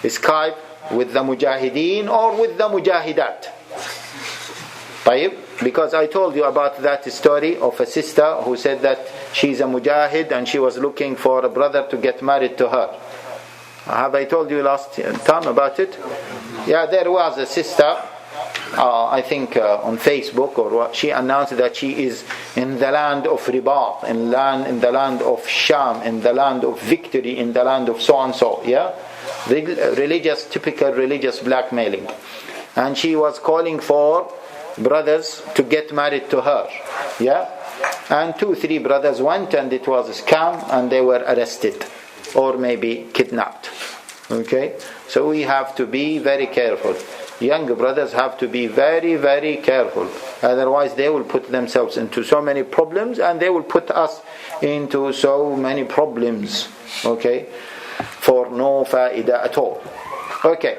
Skype with the mujahideen or with the mujahidat. طيب? Because I told you about that story of a sister who said that she's a mujahid and she was looking for a brother to get married to her. Have I told you last time about it? Yeah, there was a sister, I think on Facebook or what, she announced that she is in the land of Ribat, in the land of Sham, in the land of victory, in the land of so and so. Yeah, typical religious blackmailing, and she was calling for brothers to get married to her. Yeah, and 2-3 brothers went, and it was a scam, and they were arrested or maybe kidnapped. Okay, so we have to be very careful. Young brothers have to be very, very careful. Otherwise they will put themselves into so many problems, and they will put us into so many problems. Okay, for no faida at all. Okay,